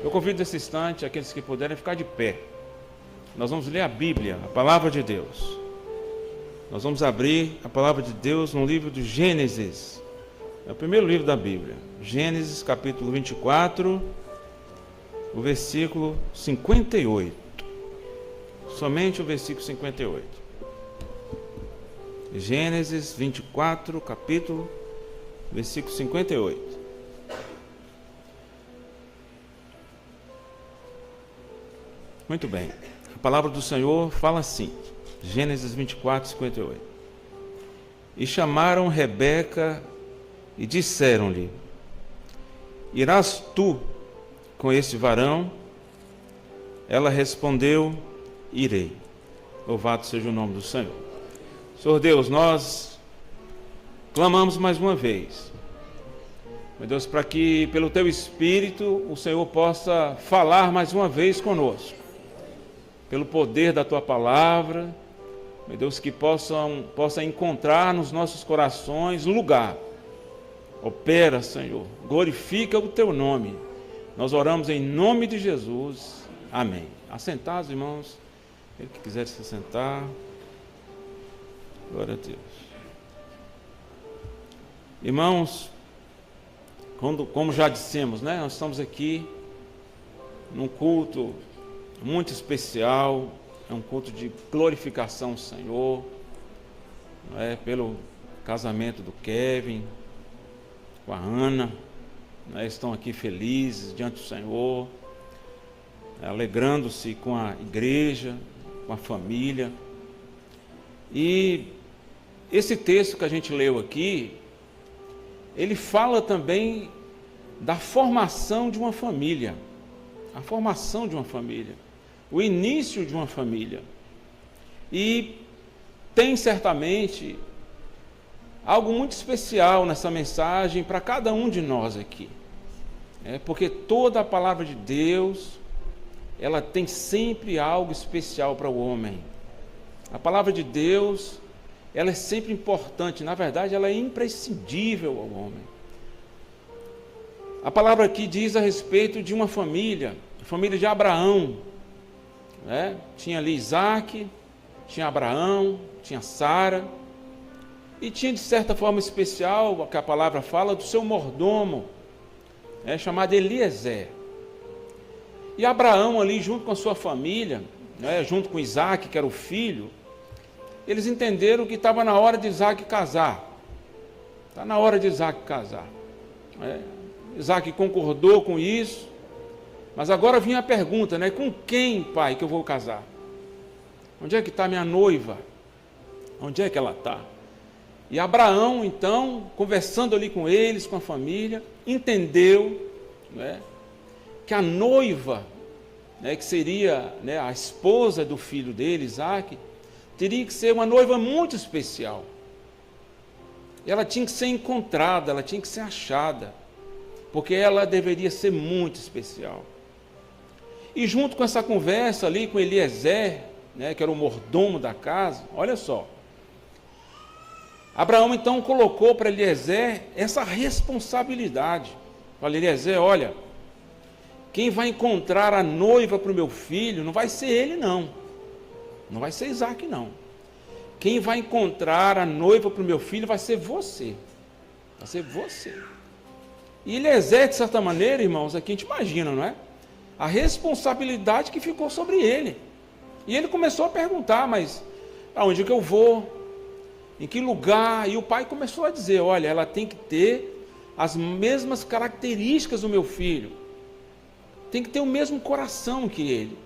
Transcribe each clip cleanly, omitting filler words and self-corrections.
Eu convido nesse instante aqueles que puderem ficar de pé. Nós vamos ler a Bíblia, a palavra de Deus. Nós vamos abrir a palavra de Deus no livro de Gênesis. É o primeiro livro da Bíblia. Gênesis capítulo 24, o versículo 58. Somente o versículo 58. Gênesis 24, capítulo, versículo 58. Muito bem. A palavra do Senhor fala assim. Gênesis 24, 58. E chamaram Rebeca e disseram-lhe: Irás tu com este varão? Ela respondeu: Irei. Louvado seja o nome do Senhor. Senhor Deus, nós clamamos mais uma vez, meu Deus, para que pelo Teu Espírito o Senhor possa falar mais uma vez conosco, pelo poder da Tua palavra, meu Deus, que possa encontrar nos nossos corações lugar. Opera, Senhor, glorifica o Teu nome. Nós oramos em nome de Jesus. Amém. Assentados, irmãos, ele que quiser se sentar. Glória a Deus. Irmãos, como já dissemos, né? Nós estamos aqui num culto muito especial, é um culto de glorificação ao Senhor, pelo casamento do Kevin com a Ana, estão aqui felizes diante do Senhor, alegrando-se com a igreja, com a família. E esse texto que a gente leu aqui, ele fala também da formação de uma família, a formação de uma família, o início de uma família. E tem certamente algo muito especial nessa mensagem para cada um de nós aqui. Porque toda a palavra de Deus, ela tem sempre algo especial para o homem. A palavra de Deus, ela é sempre importante, na verdade ela é imprescindível ao homem. A palavra aqui diz a respeito de uma família, a família de Abraão. Tinha ali Isaac, tinha Abraão, tinha Sara, e tinha de certa forma especial, que a palavra fala, do seu mordomo, chamado Eliezer. E Abraão ali junto com a sua família, junto com Isaac, que era o filho, eles entenderam que estava na hora de Isaac casar. Está na hora de Isaac casar. Isaac concordou com isso, mas agora vinha a pergunta, com quem, pai, que eu vou casar? Onde é que está minha noiva? Onde é que ela está? E Abraão, então, conversando ali com eles, com a família, entendeu que a noiva, que seria a esposa do filho dele, Isaac, teria que ser uma noiva muito especial. Ela tinha que ser encontrada, ela tinha que ser achada, porque ela deveria ser muito especial. E junto com essa conversa ali com Eliezer, que era o mordomo da casa, olha só, Abraão então colocou para Eliezer essa responsabilidade. Falei: Eliezer, olha, quem vai encontrar a noiva para o meu filho não vai ser ele, não vai ser Isaac, não. Quem vai encontrar a noiva para o meu filho vai ser você. Vai ser você. E Eliezer, de certa maneira, irmãos, aqui a gente imagina, não é? A responsabilidade que ficou sobre ele. E ele começou a perguntar: mas aonde que eu vou? Em que lugar? E o pai começou a dizer: olha, ela tem que ter as mesmas características do meu filho. Tem que ter o mesmo coração que ele.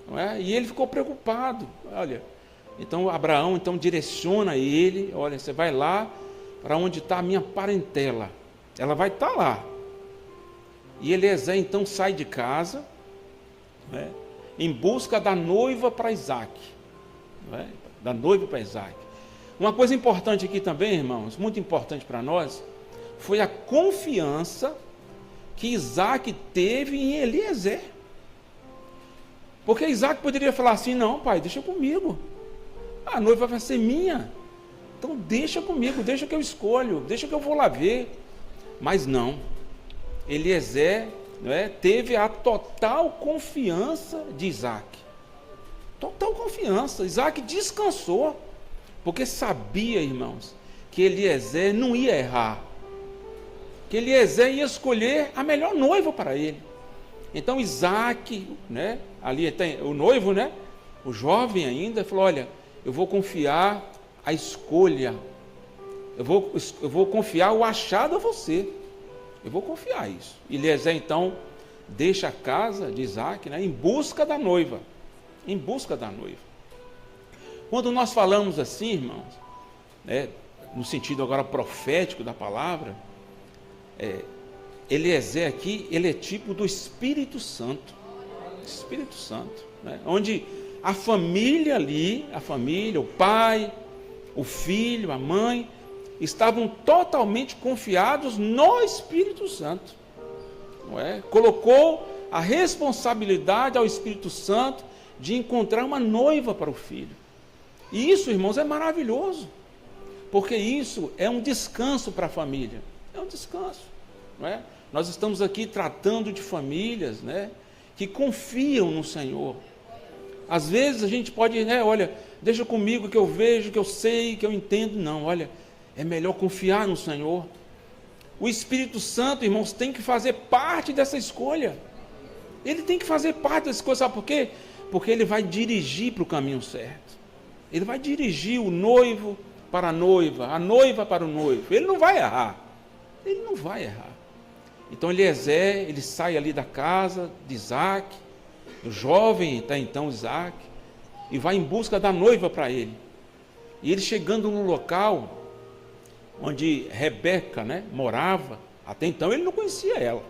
Não é? E ele ficou preocupado. Olha, então Abraão direciona ele: olha, você vai lá para onde está a minha parentela. Ela vai estar lá. E Eliezer então sai de casa, em busca da noiva para Isaac. Da noiva para Isaac. Uma coisa importante aqui também, irmãos, muito importante para nós, foi a confiança que Isaac teve em Eliezer. Porque Isaac poderia falar assim: não, pai, deixa comigo, a noiva vai ser minha, então deixa comigo, deixa que eu escolho, deixa que eu vou lá ver. Mas não, Eliezer não é, teve a total confiança de Isaac. Total confiança. Isaac descansou, porque sabia, irmãos, que Eliezer não ia errar, que Eliezer ia escolher a melhor noiva para ele. Então Isaac, né, ali tem o noivo, né, o jovem ainda, falou: olha, eu vou confiar a escolha, eu vou confiar o achado a você, eu vou confiar isso. Eliezer então deixa a casa de Isaac, né, em busca da noiva, em busca da noiva. Quando nós falamos assim, irmãos, né, no sentido agora profético da palavra, Eliezer aqui, ele é tipo do Espírito Santo, Espírito Santo, né, onde a família ali, a família, o pai, o filho, a mãe, estavam totalmente confiados no Espírito Santo, não é? Colocou a responsabilidade ao Espírito Santo de encontrar uma noiva para o filho. E isso, irmãos, é maravilhoso, porque isso é um descanso para a família, é um descanso, não é? Nós estamos aqui tratando de famílias, né, que confiam no Senhor. Às vezes a gente pode, né, olha, deixa comigo que eu vejo, que eu sei, que eu entendo. Não, olha, é melhor confiar no Senhor. O Espírito Santo, irmãos, tem que fazer parte dessa escolha. Ele tem que fazer parte dessa escolha, sabe por quê? Porque ele vai dirigir para o caminho certo. Ele vai dirigir o noivo para a noiva para o noivo. Ele não vai errar. Ele não vai errar. Então Eliezer, ele sai ali da casa de Isaac, o jovem até então Isaac, e vai em busca da noiva para ele. E ele chegando no local onde Rebeca, né, morava, até então ele não conhecia ela,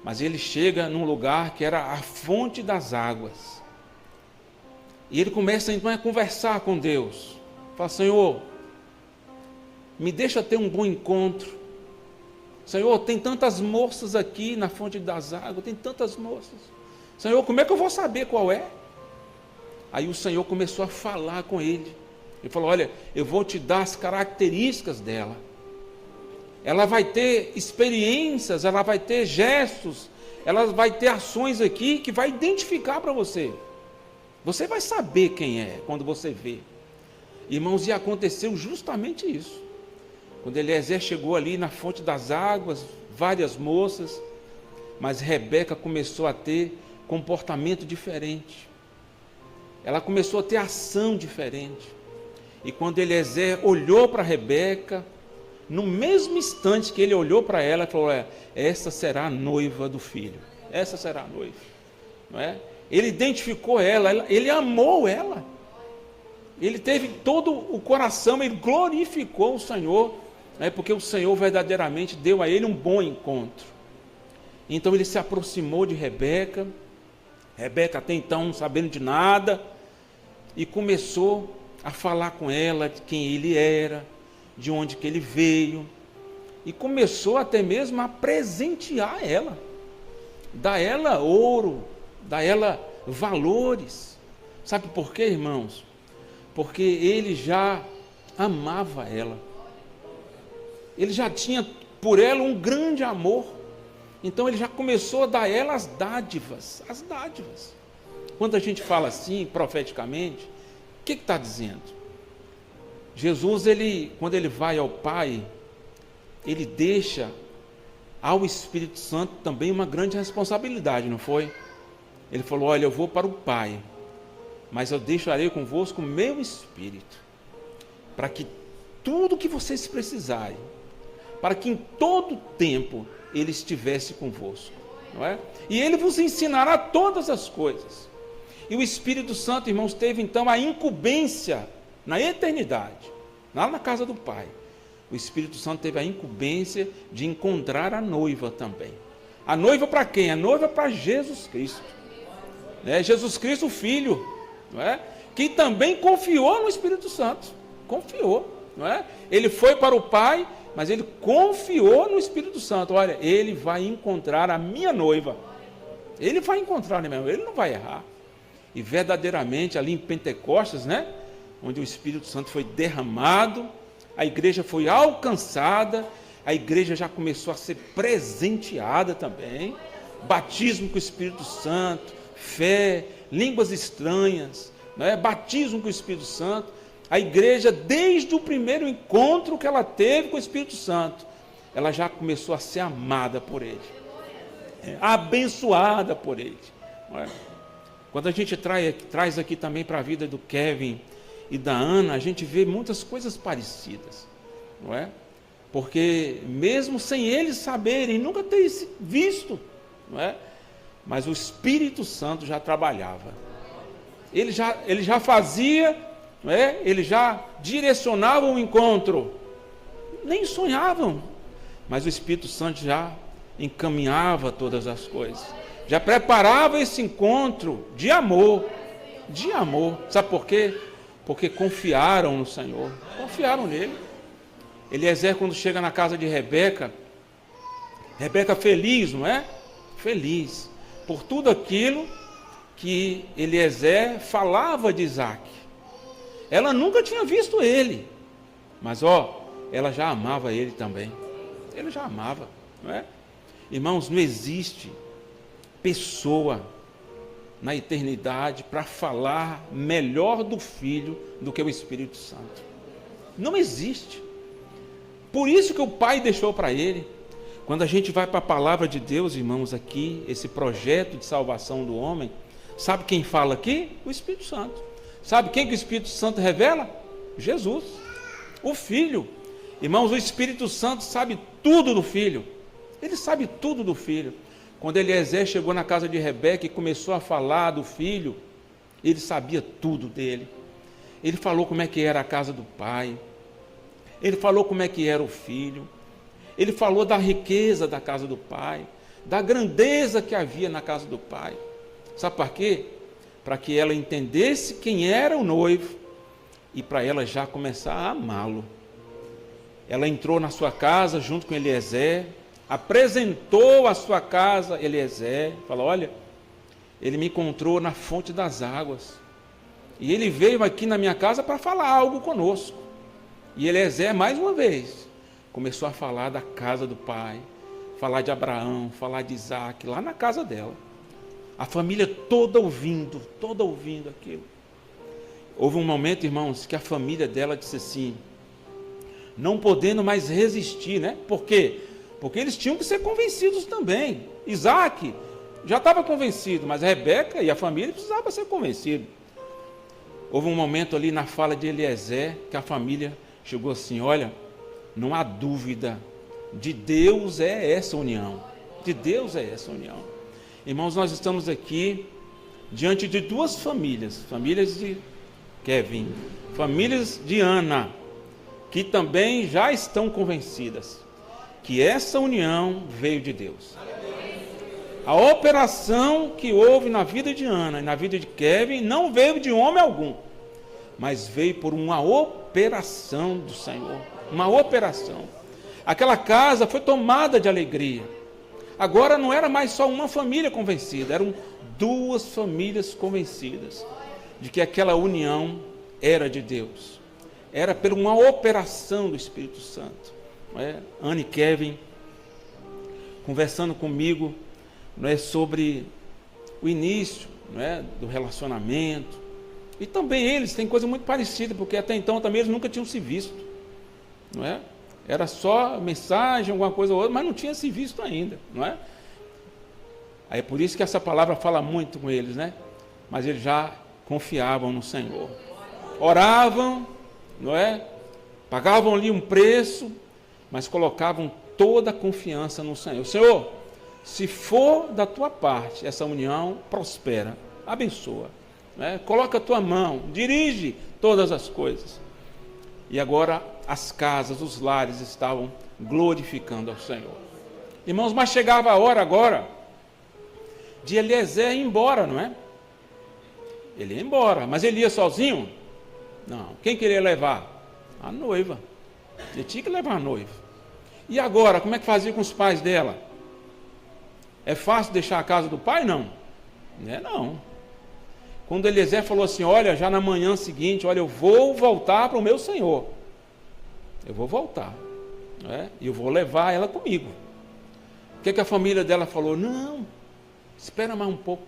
mas ele chega num lugar que era a fonte das águas, e ele começa então a conversar com Deus, fala: Senhor, me deixa ter um bom encontro. Senhor, tem tantas moças aqui na fonte das águas, tem tantas moças. Senhor, como é que eu vou saber qual é? Aí o Senhor começou a falar com ele. Ele falou: olha, eu vou te dar as características dela. Ela vai ter experiências, ela vai ter gestos, ela vai ter ações aqui que vai identificar para você. Você vai saber quem é quando você vê. Irmãos, e aconteceu justamente isso. Quando Eliezer chegou ali na fonte das águas, várias moças, mas Rebeca começou a ter comportamento diferente. Ela começou a ter ação diferente. E quando Eliezer olhou para Rebeca, no mesmo instante que ele olhou para ela, ele falou: essa será a noiva do filho. Essa será a noiva. Não é? Ele identificou ela, ele amou ela. Ele teve todo o coração, ele glorificou o Senhor, né, porque o Senhor verdadeiramente deu a ele um bom encontro. Então ele se aproximou de Rebeca, Rebeca até então não sabendo de nada, e começou a falar com ela de quem ele era, de onde que ele veio, e começou até mesmo a presentear ela, dar ela ouro, dar ela valores. Sabe por quê, irmãos? Porque ele já amava ela, ele já tinha por ela um grande amor. Então ele já começou a dar a ela as dádivas, as dádivas. Quando a gente fala assim, profeticamente, o que está dizendo? Jesus, quando ele vai ao Pai, ele deixa ao Espírito Santo também uma grande responsabilidade, não foi? Ele falou: olha, eu vou para o Pai, mas eu deixarei convosco o meu Espírito, para que tudo que vocês precisarem, para que em todo tempo ele estivesse convosco, não é? E ele vos ensinará todas as coisas. E o Espírito Santo, irmãos, teve então a incumbência na eternidade, lá na casa do Pai. O Espírito Santo teve a incumbência de encontrar a noiva também. A noiva para quem? A noiva para Jesus Cristo, né? Jesus Cristo, o Filho, não é? Que também confiou no Espírito Santo, confiou, não é? Ele foi para o Pai, mas ele confiou no Espírito Santo. Olha, ele vai encontrar a minha noiva. Ele vai encontrar, né, ele não vai errar. E verdadeiramente ali em Pentecostes, né, onde o Espírito Santo foi derramado, a igreja foi alcançada, a igreja já começou a ser presenteada também, batismo com o Espírito Santo, fé, línguas estranhas, né? Batismo com o Espírito Santo. A igreja, desde o primeiro encontro que ela teve com o Espírito Santo, ela já começou a ser amada por Ele, abençoada por Ele, não é? Quando a gente traz aqui também para a vida do Kevin e da Ana, a gente vê muitas coisas parecidas, não é? Porque mesmo sem eles saberem, nunca terem visto, não é? Mas o Espírito Santo já trabalhava, ele já fazia, não é? Ele já direcionava o encontro, nem sonhavam, mas o Espírito Santo já encaminhava todas as coisas, já preparava esse encontro de amor, sabe por quê? Porque confiaram no Senhor, confiaram nele. Eliezer, quando chega na casa de Rebeca feliz, não é? Feliz, por tudo aquilo que Eliezer falava de Isaac. Ela nunca tinha visto ele, mas ela já amava ele também, ele já amava, não é? Irmãos, não existe pessoa na eternidade para falar melhor do Filho do que o Espírito Santo, não existe. Por isso que o Pai deixou para ele. Quando a gente vai para a palavra de Deus, irmãos, aqui, esse projeto de salvação do homem, sabe quem fala aqui? O Espírito Santo. Sabe quem que o Espírito Santo revela? Jesus, o Filho. Irmãos, o Espírito Santo sabe tudo do Filho, ele sabe tudo do Filho. Quando Eliezer chegou na casa de Rebeca e começou a falar do Filho, ele sabia tudo dele. Ele falou como é que era a casa do Pai, ele falou como é que era o Filho, ele falou da riqueza da casa do Pai, da grandeza que havia na casa do Pai. Sabe para quê? Para que ela entendesse quem era o noivo e para ela já começar a amá-lo. Ela entrou na sua casa junto com Eliezer, apresentou a sua casa a Eliezer, falou: olha, ele me encontrou na fonte das águas e ele veio aqui na minha casa para falar algo conosco. E Eliezer, mais uma vez, começou a falar da casa do pai, falar de Abraão, falar de Isaac, lá na casa dela. A família toda ouvindo aquilo. Houve um momento, irmãos, que a família dela disse assim, não podendo mais resistir, né? Por quê? Porque eles tinham que ser convencidos também. Isaac já estava convencido, mas Rebeca e a família precisavam ser convencidos. Houve um momento ali na fala de Eliezer que a família chegou assim: olha, não há dúvida, de Deus é essa união, de Deus é essa união. Irmãos, nós estamos aqui diante de duas famílias, famílias de Kevin, famílias de Ana, que também já estão convencidas que essa união veio de Deus. A operação que houve na vida de Ana e na vida de Kevin não veio de homem algum, mas veio por uma operação do Senhor, uma operação. Aquela casa foi tomada de alegria. Agora não era mais só uma família convencida, eram duas famílias convencidas de que aquela união era de Deus, era por uma operação do Espírito Santo. Não é? Ana e Kevin conversando comigo, não é, sobre o início, não é, do relacionamento, e também eles têm coisa muito parecida, porque até então também eles nunca tinham se visto, não é? Era só mensagem, alguma coisa ou outra, mas não tinha se visto ainda, não é? Aí é por isso que essa palavra fala muito com eles, né? Mas eles já confiavam no Senhor, oravam, não é? Pagavam ali um preço, mas colocavam toda a confiança no Senhor. Senhor, se for da tua parte, essa união prospera, abençoa, né? Coloca a tua mão, dirige todas as coisas. E agora as casas, os lares estavam glorificando ao Senhor. Irmãos, mas chegava a hora agora de Eliezer ir embora, não é? Ele ia embora, mas ele ia sozinho? Não. Quem queria levar? A noiva. Ele tinha que levar a noiva. E agora, como é que fazia com os pais dela? É fácil deixar a casa do pai? Não. Não é não. Quando Eliezer falou assim, olha, já na manhã seguinte, olha, eu vou voltar para o meu Senhor. Eu vou voltar. E eu vou levar ela comigo. O que a família dela falou? Não, espera mais um pouco.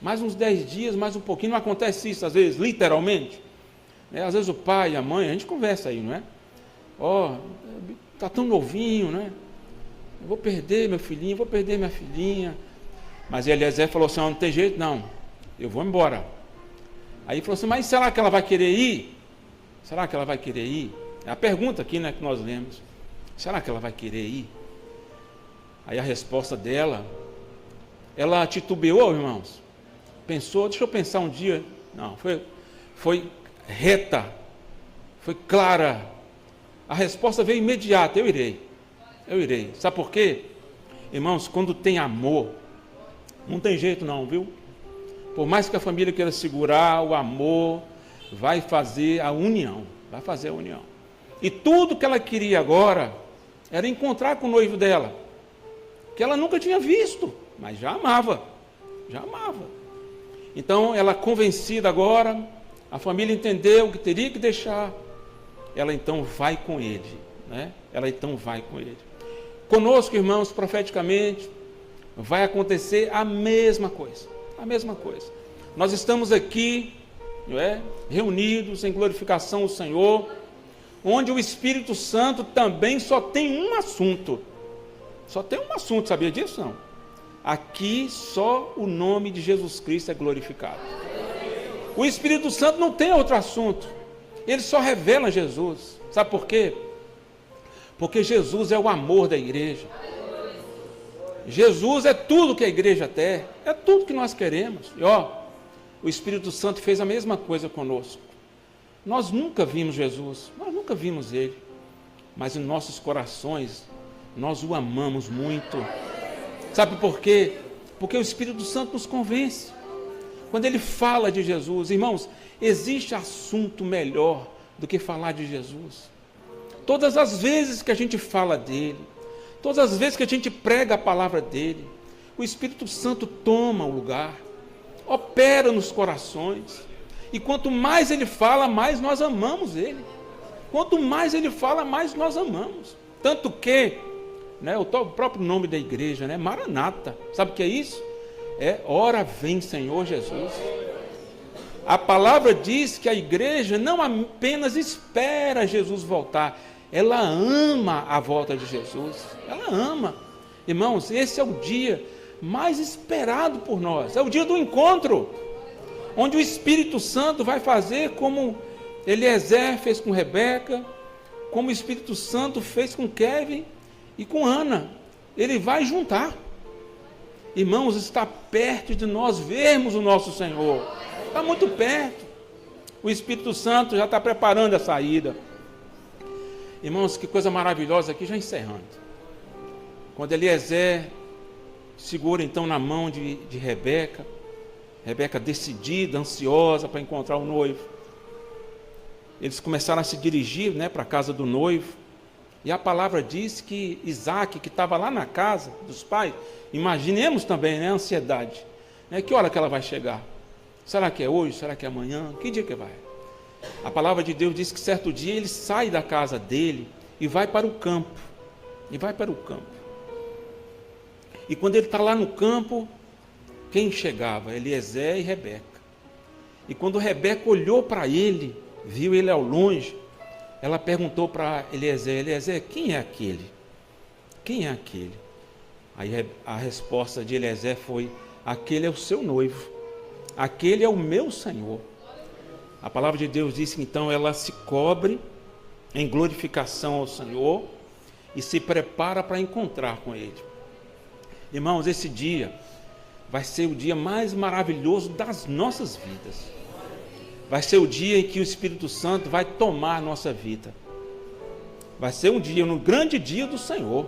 Mais uns 10 dias, mais um pouquinho. Não acontece isso, às vezes, literalmente. Às vezes o pai e a mãe, a gente conversa aí, não é? Está tão novinho, né? Eu vou perder meu filhinho, vou perder minha filhinha. Mas Eliezer falou assim, não tem jeito não, eu vou embora. Aí falou assim, mas será que ela vai querer ir? Será que ela vai querer ir? É a pergunta aqui, né, que nós lemos. Será que ela vai querer ir? Aí a resposta dela, ela titubeou, irmãos. Pensou, deixa eu pensar um dia. Não, foi reta, foi clara. A resposta veio imediata, eu irei. Sabe por quê? Irmãos, quando tem amor, não tem jeito não, viu? Por mais que a família queira segurar, o amor vai fazer a união, E tudo que ela queria agora era encontrar com o noivo dela, que ela nunca tinha visto, mas já amava. Então, ela convencida agora, a família entendeu que teria que deixar, ela então vai com ele, né? Conosco, irmãos, profeticamente, vai acontecer a mesma coisa. Nós estamos aqui, reunidos em glorificação ao Senhor, onde o Espírito Santo também só tem um assunto. Sabia disso? Não. Aqui só o nome de Jesus Cristo é glorificado. O Espírito Santo não tem outro assunto. Ele só revela Jesus. Sabe por quê? Porque Jesus é o amor da igreja. Jesus é tudo que a igreja tem, é tudo que nós queremos. E o Espírito Santo fez a mesma coisa conosco. Nós nunca vimos Jesus, nós nunca vimos Ele, mas em nossos corações nós o amamos muito. Sabe por quê? Porque o Espírito Santo nos convence. Quando Ele fala de Jesus, irmãos, existe assunto melhor do que falar de Jesus. Todas as vezes que a gente fala dele, todas as vezes que a gente prega a palavra dele, o Espírito Santo toma o lugar, opera nos corações, e quanto mais ele fala, mais nós amamos ele. Quanto mais ele fala, mais nós amamos. Tanto que, o próprio nome da igreja, Maranata, sabe o que é isso? Ora vem Senhor Jesus. A palavra diz que a igreja não apenas espera Jesus voltar, ela ama a volta de Jesus, ela ama. Irmãos, esse é o dia mais esperado por nós, é o dia do encontro, onde o Espírito Santo vai fazer como Eliezer fez com Rebeca, como o Espírito Santo fez com Kevin e com Ana. Ele vai juntar. Irmãos, está perto de nós vermos o nosso Senhor, está muito perto. O Espírito Santo já está preparando a saída. Irmãos, que coisa maravilhosa aqui, já encerrando. Quando Eliezer segura então na mão de Rebeca, Rebeca decidida, ansiosa para encontrar o noivo. Eles começaram a se dirigir para a casa do noivo. E a palavra diz que Isaac, que estava lá na casa dos pais, imaginemos também, a ansiedade. Que hora que ela vai chegar? Será que é hoje? Será que é amanhã? Que dia que vai? A palavra de Deus diz que certo dia ele sai da casa dele e vai para o campo. E quando ele está lá no campo, quem chegava? Eliezer e Rebeca. E quando Rebeca olhou para ele, viu ele ao longe, ela perguntou para Eliezer: Eliezer, quem é aquele? Quem é aquele? Aí a resposta de Eliezer foi: aquele é o seu noivo, aquele é o meu Senhor. A palavra de Deus diz que então ela se cobre em glorificação ao Senhor e se prepara para encontrar com Ele. Irmãos, esse dia vai ser o dia mais maravilhoso das nossas vidas. Vai ser o dia em que o Espírito Santo vai tomar a nossa vida. Vai ser um dia, um grande dia do Senhor,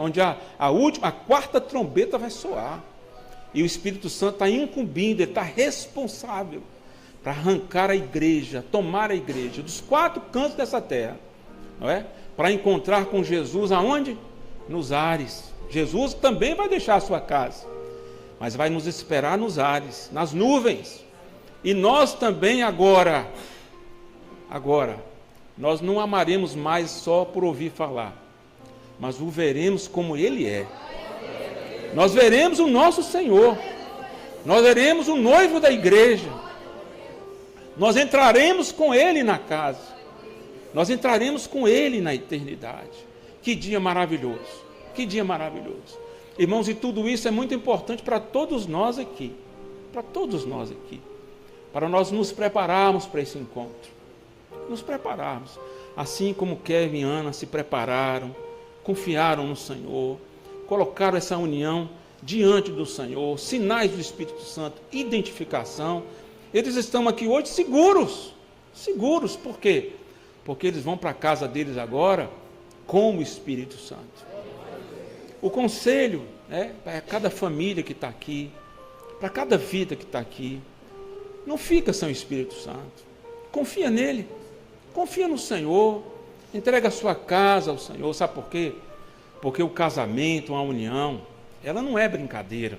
onde a quarta trombeta vai soar. E o Espírito Santo está incumbindo, ele está responsável para arrancar a igreja, tomar a igreja dos 4 cantos dessa terra, para encontrar com Jesus aonde? Nos ares. Jesus também vai deixar a sua casa, mas vai nos esperar nos ares, nas nuvens. E nós também agora, nós não amaremos mais só por ouvir falar, mas o veremos como Ele é. Nós veremos o nosso Senhor, nós veremos o noivo da igreja, nós entraremos com Ele na casa, nós entraremos com Ele na eternidade. Que dia maravilhoso, que dia maravilhoso. Irmãos, e tudo isso é muito importante para todos nós aqui, para nós nos prepararmos para esse encontro, nos prepararmos, assim como Kevin e Ana se prepararam, confiaram no Senhor, colocaram essa união diante do Senhor, sinais do Espírito Santo, identificação. Eles estão aqui hoje seguros, por quê? Porque eles vão para a casa deles agora com o Espírito Santo. O conselho, para cada família que está aqui, para cada vida que está aqui, não fica sem o Espírito Santo. Confia nele, confia no Senhor, entrega a sua casa ao Senhor. Sabe por quê? Porque o casamento, a união, ela não é brincadeira.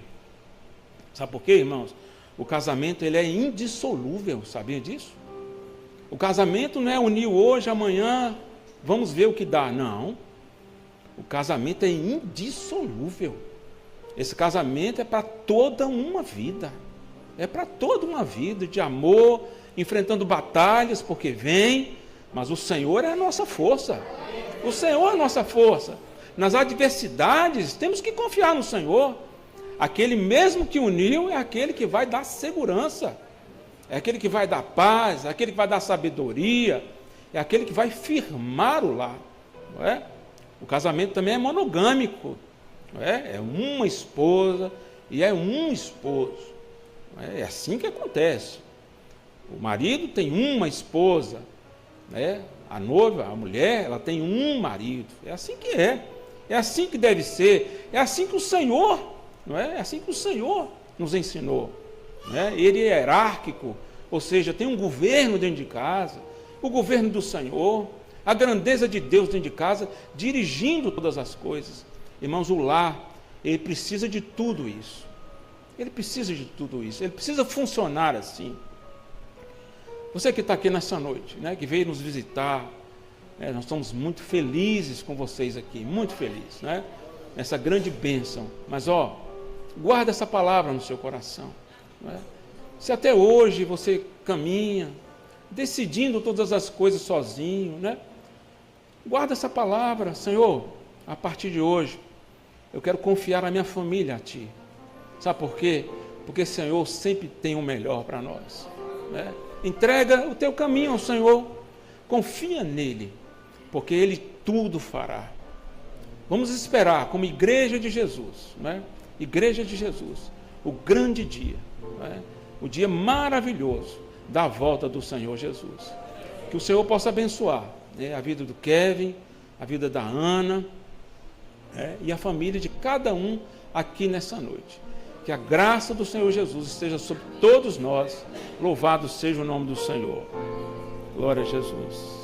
Sabe por quê, irmãos? O casamento, ele é indissolúvel, sabia disso? O casamento não é unir hoje, amanhã, vamos ver o que dá. Não. O casamento é indissolúvel. Esse casamento é para toda uma vida. É para toda uma vida de amor, enfrentando batalhas, porque vem, mas o Senhor é a nossa força. O Senhor é a nossa força. Nas adversidades, temos que confiar no Senhor. Aquele mesmo que uniu é aquele que vai dar segurança, é aquele que vai dar paz, é aquele que vai dar sabedoria, é aquele que vai firmar o lar. Não é? O casamento também é monogâmico, não é? É uma esposa e é um esposo. É assim que acontece. O marido tem uma esposa, né? A noiva, a mulher, ela tem um marido. É assim que é. É assim que deve ser. É assim que o Senhor, não é? É assim que o Senhor nos ensinou. Né? Ele é hierárquico, ou seja, tem um governo dentro de casa, o governo do Senhor, a grandeza de Deus dentro de casa, dirigindo todas as coisas. Irmãos, o lar, ele precisa de tudo isso. Ele precisa de tudo isso. Ele precisa funcionar assim. Você que está aqui nessa noite, né, que veio nos visitar, nós estamos muito felizes com vocês aqui, muito felizes, né, nessa grande bênção. Mas, guarda essa palavra no seu coração. Né? Se até hoje você caminha, decidindo todas as coisas sozinho, né, guarda essa palavra. Senhor, a partir de hoje, eu quero confiar a minha família a Ti. Sabe por quê? Porque o Senhor sempre tem o melhor para nós. Né? Entrega o teu caminho ao Senhor, confia nele, porque Ele tudo fará. Vamos esperar, como igreja de Jesus, né? Igreja de Jesus, o grande dia, né? O dia maravilhoso da volta do Senhor Jesus. Que o Senhor possa abençoar, né, a vida do Kevin, a vida da Ana, né, e a família de cada um aqui nessa noite. Que a graça do Senhor Jesus esteja sobre todos nós. Louvado seja o nome do Senhor. Glória a Jesus.